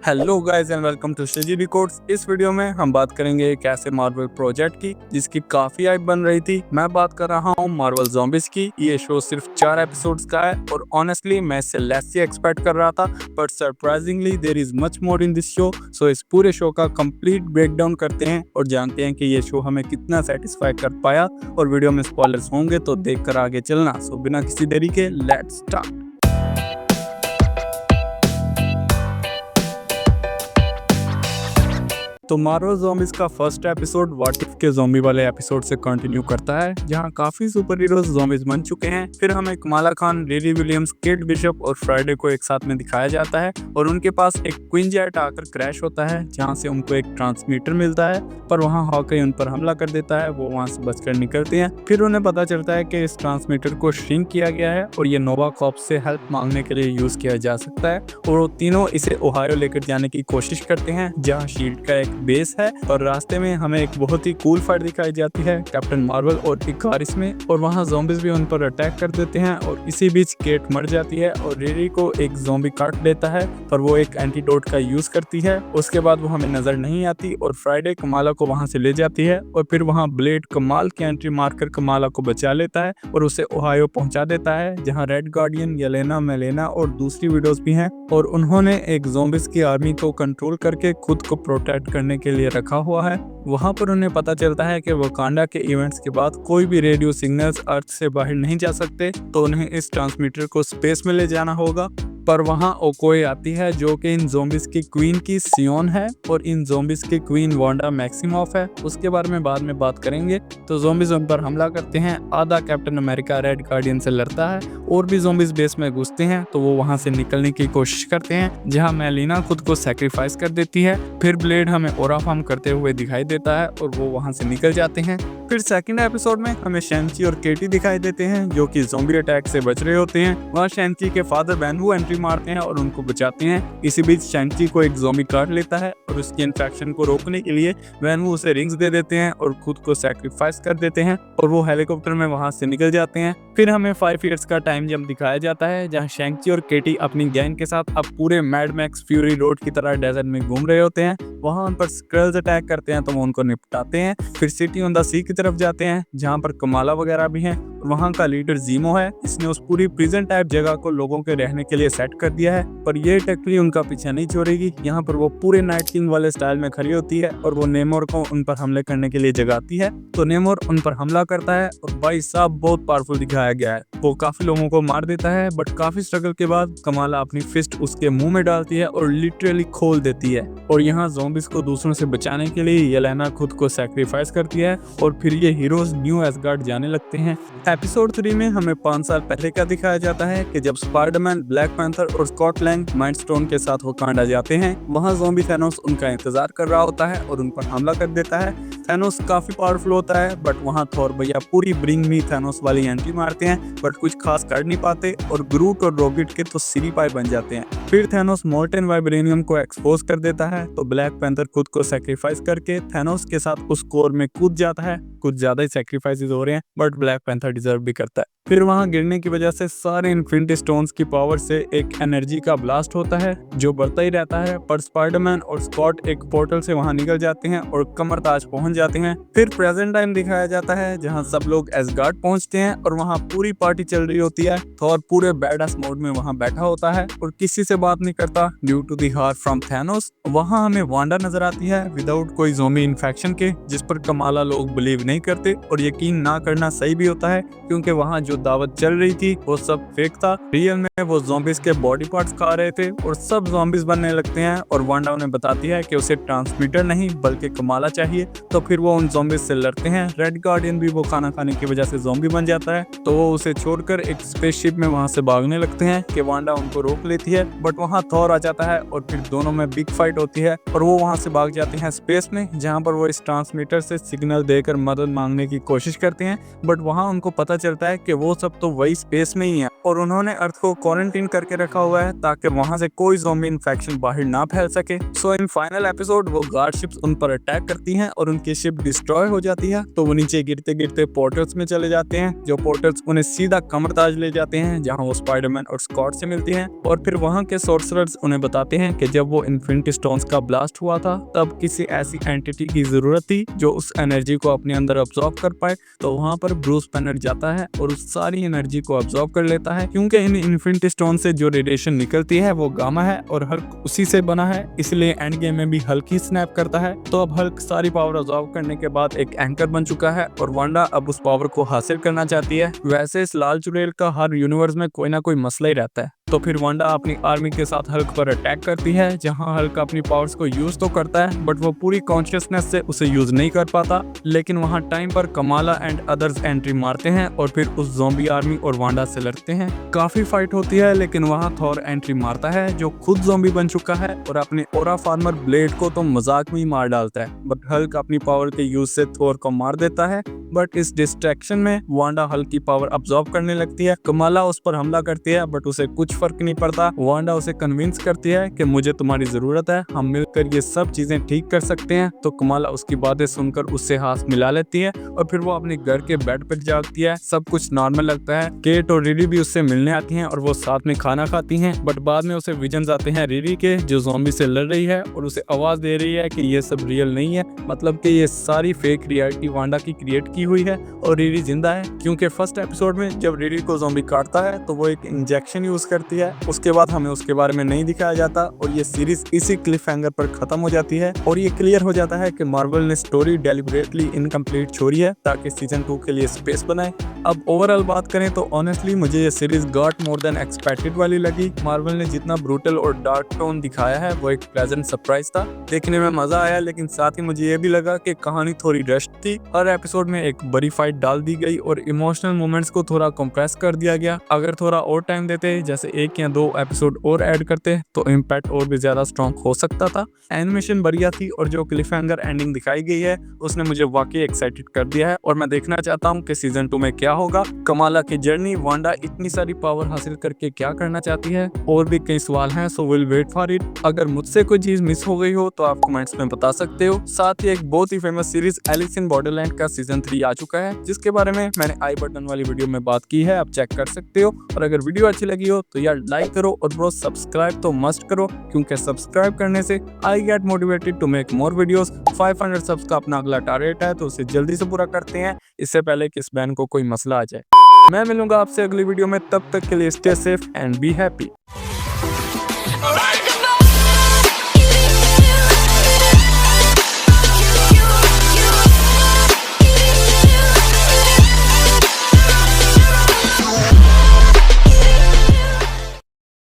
Hello guys and welcome to Shreeji records. इस video में हम बात करेंगे एक ऐसे मार्वल प्रोजेक्ट की जिसकी काफी हाइप बन रही थी। मैं बात कर रहा हूँ मार्वल ज़ॉम्बीज की। ये शो सिर्फ 4 एपिसोड्स का है और ऑनेस्टली मैं इससे लेस ही एक्सपेक्ट कर रहा था, but surprisingly there is much more in this show. So इस पूरे शो का कंप्लीट ब्रेकडाउन करते हैं और जानते हैं कि ये शो हमें कितना सेटिस्फाई कर पाया। और वीडियो में स्पॉयलर्स होंगे तो देखकर आगे चलना। सो बिना किसी देरी के लेट्स स्टार्ट। तो मार्वल ज़ॉम्बीज का फर्स्ट एपिसोड व्हाट इफ के ज़ॉम्बी वाले एपिसोड से कंटिन्यू करता है, जहां काफी सुपर हीरोज ज़ॉम्बीज बन चुके हैं। फिर हमें Kamala Khan, Riri Williams, Kate Bishop और फ्राइडे को एक साथ में दिखाया जाता है और उनके पास एक क्वीन जेट आकर क्रैश होता है, जहां से उनको एक ट्रांसमीटर मिलता है। पर वहां हॉकी उन पर हमला कर देता है, वो वहां से बचकर निकलते हैं। फिर उन्हें पता चलता है कि इस ट्रांसमीटर को श्रिंक किया गया है और ये नोवा कॉर्प्स से हेल्प मांगने के लिए यूज किया जा सकता है। और वो तीनों इसे ओहायो लेकर जाने की कोशिश करते हैं, जहाँ शील्ड का एक बेस है। और रास्ते में हमें एक बहुत ही कूल फाइट दिखाई जाती है कैप्टन मार्वल और इकारिस में, और वहां ज़ॉम्बीज भी उन पर अटैक कर देते हैं। और इसी बीच केट मर जाती है और रिरी को एक ज़ॉम्बी काट लेता है, पर वो एक एंटीडोट का यूज करती है। उसके बाद वो हमें नजर नहीं आती और फ्राइडे कमाला को वहां से ले जाती है और फिर वहां ब्लेड कमाल की एंट्री मारकर कमाला को बचा लेता है और उसे ओहायो पहुंचा देता है, जहां रेड गार्डियन, येलेना, मेलेना और दूसरी विडोज भी हैं। और उन्होंने एक ज़ॉम्बीज की आर्मी को कंट्रोल करके खुद को प्रोटेक्ट करने के लिए रखा हुआ है। वहां पर उन्हें पता चलता है कि वकांडा के इवेंट्स के बाद कोई भी रेडियो सिग्नल्स अर्थ से बाहर नहीं जा सकते, तो उन्हें इस ट्रांसमीटर को स्पेस में ले जाना होगा। पर वहां ओकोए आती है, जो कि इन ज़ॉम्बीज की क्वीन की सियोन है और इन ज़ॉम्बीज की क्वीन वांडा मैक्सिमॉफ है। उसके बारे में बाद में बात करेंगे। तो ज़ॉम्बीज उन पर हमला करते हैं। आधा कैप्टन अमेरिका रेड गार्डियन से लड़ता है और भी ज़ॉम्बीज बेस में घुसते हैं, तो वो वहां से निकलने की कोशिश करते हैं, जहां मेलिना खुद को सैक्रिफाइस कर देती है। फिर ब्लेड हमें ओरा फार्म करते हुए दिखाई देता है और वो वहां से निकल जाते हैं। फिर सेकंड एपिसोड में हमें शैंची और केटी दिखाई देते हैं, जो कि ज़ॉम्बी अटैक से बच रहे होते हैं। वहाँ शैंची के फादर वैनवू एंट्री मारते हैं और उनको बचाते हैं। इसी बीच शैंची को एक ज़ॉम्बी काट लेता है और उसकी इन्फेक्शन को रोकने के लिए वैनवू उसे रिंग्स दे देते हैं और खुद को सैक्रिफाइस कर देते हैं और वो हेलीकॉप्टर में वहां से निकल जाते हैं। फिर हमें 5 इयर्स का टाइम जंप दिखाया जाता है, जहाँ शैंची और केटी अपनी गैंग के साथ अब पूरे मैड मैक्स फ्यूरी रोड की तरह डेजर्ट में घूम रहे होते हैं। वहां उन पर स्क्रल्स अटैक करते हैं, तो वो उनको निपटाते हैं। फिर सिटी ऑन द सी की तरफ जाते हैं, जहां पर कमाला वगैरह भी हैं। वहां का लीडर जीमो है, इसने उस पूरी प्रिजन टाइप जगह को लोगों के रहने के लिए सेट कर दिया है। पर ये टेक्निक उनका पीछा नहीं छोड़ेगी। यहाँ पर वो पूरे नाइट किंग वाले स्टाइल में खड़ी होती है और वो नेमोर को उन पर हमले करने के लिए जगाती है। तो नेमोर उन पर हमला करता है और भाई साहब बहुत पावरफुल दिखाया गया है। वो काफी लोगों को मार देता है, बट काफी स्ट्रगल के बाद कमाला अपनी फिस्ट उसके मुंह में डालती है और लिटरली खोल देती है। और यहाँ ज़ॉम्बीज को दूसरों से बचाने के लिए येलेना खुद को सैक्रिफाइस करती है और फिर ये हीरोज न्यू एसगार्ड जाने लगते हैं। एपिसोड 3 में हमें 5 साल पहले का दिखाया जाता है कि जब स्पाइडरमैन, ब्लैक पैंथर और स्कॉट लैंग माइंड स्टोन के साथ वकांडा जाते हैं। वहां ज़ॉम्बी थैनोस उनका इंतजार कर रहा होता है और उन पर हमला कर देता है। थैनोस काफी पावरफुल होता है, बट वहां थॉर भैया पूरी ब्रिंग मी थैनोस वाली एंट्री मारते हैं, बट कुछ खास कर नहीं पाते और ग्रूट और रॉकेट के तो सिरी पाई बन जाते हैं। फिर थैनोस मोल्टेन वाइब्रेनियम को एक्सपोज कर देता है, तो ब्लैक पैंथर खुद को सैक्रिफाइस करके थैनोस के साथ उस कोर में कूद जाता है। कुछ ज्यादा ही सैक्रिफाइसेस हो रहे हैं, बट ब्लैक पैंथर डिजर्व भी करता है। फिर वहां गिरने की वजह से सारे इन्फिनिटी स्टोन्स की पावर से एक एनर्जी का ब्लास्ट होता है, जो बढ़ता ही रहता है। पर स्पाइडरमैन और स्कॉट एक पोर्टल से वहां निकल जाते हैं और कमरताज पहुंच जाते हैं। फिर प्रेजेंट टाइम दिखाया जाता है, जहां सब लोग एसगार्ड पहुंचते हैं और वहां पूरी पार्टी चल रही होती है। थॉर पूरे बैडास मोड में वहां बैठा होता है और किसी से बात नहीं करता ड्यू टू दी हार फ्रॉम थैनोस। वहां हमें वांडा नजर आती है विदाउट कोई ज़ॉम्बी इन्फेक्शन के, जिस पर कमाला लोग बिलीव नहीं करते और यकीन ना करना सही भी होता है, क्योंकि वहां जो दावत चल रही थी वो सब फेक था। रियल में वो ज़ॉम्बीज के बॉडी पार्ट्स खा रहे थे और सब ज़ॉम्बीज बनने लगते हैं। और वांडा उन्हें बताती है कि उसे ट्रांसमीटर नहीं बल्कि कमाला चाहिए, तो फिर वो उन ज़ॉम्बीज से लड़ते हैं। रेड गार्डियन भी वो खाना खाने की वजह से ज़ॉम्बी बन जाता है, तो वो उसे छोड़कर एक स्पेसशिप में वहां से भागने लगते हैं कि वांडा उनको रोक लेती है। बट वहां थॉर आ जाता है और फिर दोनों में बिग फाइट होती है और वो वहां से भाग जाते हैं स्पेस में, जहां पर वो इस ट्रांसमीटर से सिग्नल देकर मदद मांगने की कोशिश करते हैं। बट वहां उनको पता चलता है कि वो सब तो वही स्पेस में ही है और उन्होंने अर्थ को क्वारंटीन करके रखा हुआ है ताकि वहां से कोई ज़ॉम्बी इन्फेक्शन बाहर ना फैल सके। सो इन फाइनल एपिसोड वो गार्ड शिप्स उन पर अटैक करती हैं और उनकी शिप डिस्ट्रॉय हो जाती है, तो वो नीचे गिरते गिरते पोर्टल्स में चले जाते हैं। जो पोर्टल्स उन्हें सीधा कमरताज ले जाते हैं जहां वो स्पाइडरमैन और स्कॉट से मिलती हैं, और फिर वहां के सोर्सरर्स उन्हें बताते हैं कि जब वो इन्फिनिटी स्टोन्स का ब्लास्ट हुआ था तब किसी ऐसी एंटिटी की जरूरत थी जो उस एनर्जी को अपने अंदर अब्सॉर्ब कर पाए। तो वहां पर ब्रूस बैनर जाता है और उस सारी एनर्जी को अब्सॉर्ब कर लेता है, क्योंकि इन इन्फिनिटी स्टोन से जो रेडिएशन निकलती है वो गामा है और हल्क उसी से बना है, इसलिए एंड गेम में भी हल्क ही स्नैप करता है। तो अब हल्क सारी पावर अब्सॉर्ब करने के बाद एक एंकर बन चुका है और वांडा अब उस पावर को हासिल करना चाहती है। वैसे इस लाल चुड़ैल का हर यूनिवर्स में कोई ना कोई मसला ही रहता है। तो फिर वांडा अपनी आर्मी के साथ हल्क पर अटैक करती है, जहां हल्क अपनी पावर्स को यूज तो करता है बट वो पूरी कॉन्शियसनेस से उसे यूज नहीं कर पाता। लेकिन वहां टाइम पर कमाला एंड अदर्स एंट्री मारते हैं और फिर उस ज़ॉम्बी आर्मी और वांडा से लड़ते हैं। काफी फाइट होती है, लेकिन वहां थॉर एंट्री मारता है जो खुद ज़ॉम्बी बन चुका है और अपने ओरा फार्मर ब्लेड को तो मजाक में ही मार डालता है। बट हल्क अपनी पावर के यूज से थॉर को मार देता है, बट इस डिस्ट्रैक्शन में वांडा हल्क की पावर अब्सॉर्ब करने लगती है। कमाला उस पर हमला करती है बट उसे कुछ फर्क नहीं पड़ता। वांडा उसे कन्विंस करती है कि मुझे तुम्हारी जरूरत है, हम मिलकर ये सब चीजें ठीक कर सकते हैं। तो कमाला उसकी बातें सुनकर उससे हाथ मिला लेती है और फिर वो अपने घर के बेड पर जागती है। सब कुछ नॉर्मल लगता है। केट और रिरी भी उससे मिलने आती हैं और वो साथ में खाना खाती हैं, बट बाद में उसे विजन्स आते हैं रिरी के, जो ज़ॉम्बी से लड़ रही है और उसे आवाज दे रही है कि ये सब रियल नहीं है, मतलब कि ये सारी फेक रियलिटी वांडा की क्रिएट की हुई है और रिरी जिंदा है। क्योंकि फर्स्ट एपिसोड में जब रिरी को ज़ॉम्बी काटता है तो वो एक इंजेक्शन यूज करती है, उसके बाद हमें उसके बारे में नहीं दिखाया जाता और ये सीरीज इसी क्लिफ हैंगर पर खत्म हो जाती है। और ये क्लियर हो जाता है कि मार्वल ने स्टोरी डेलिबरेटली इनकम्प्लीट छोड़ी है ताकि सीजन 2 के लिए स्पेस बनाए। अब ओवरऑल बात करें तो ऑनेस्टली मुझे ये series got more than expected वाली लगी। मार्वल ने जितना ब्रूटल और डार्क टोन दिखाया है वो एक प्लेजेंट सरप्राइज था, देखने में मजा आया, लेकिन साथ ही मुझे ये भी लगा कि कहानी थोड़ी रश्ड थी। हर एपिसोड में एक बड़ी फाइट डाल दी गई और इमोशनल मोमेंट्स को थोड़ा कंप्रेस कर दिया गया। अगर थोड़ा और टाइम देते, जैसे 1 या 2 एपिसोड और ऐड करते, तो इम्पैक्ट और भी ज्यादा स्ट्रॉन्ग हो सकता था। एनिमेशन बढ़िया थी और जो क्लिफ हैंगर एंडिंग दिखाई गई है उसने मुझे वाकई एक्साइटेड कर दिया है और मैं देखना चाहता हूँ कि सीजन 2 में क्या होगा। कमाला की जर्नी, वांडा इतनी सारी पावर हासिल करके क्या करना चाहती है, और भी कई सवाल हैं, so will wait for it. अगर मुझसे कोई चीज मिस हो गई हो तो आप कमेंट्स में बता सकते हो। साथ ही एक बहुत ही famous series Alice in Borderland का सीजन 3 आ चुका है, जिसके बारे में मैंने आई बटन वाली वीडियो में बात की है, आप चेक कर सकते हो। और अगर वीडियो अच्छी लगी हो तो यार लाइक करो और ब्रो सब्सक्राइब तो मस्ट करो, क्योंकि सब्सक्राइब करने से I get motivated to make more videos. 500 subs का अपना अगला टारगेट है, तो उसे जल्दी से पूरा करते हैं, इससे पहले कि इस बैन को कोई मसला आ जाए। मैं मिलूंगा आपसे अगली वीडियो में, तब तक के लिए stay safe and be happy.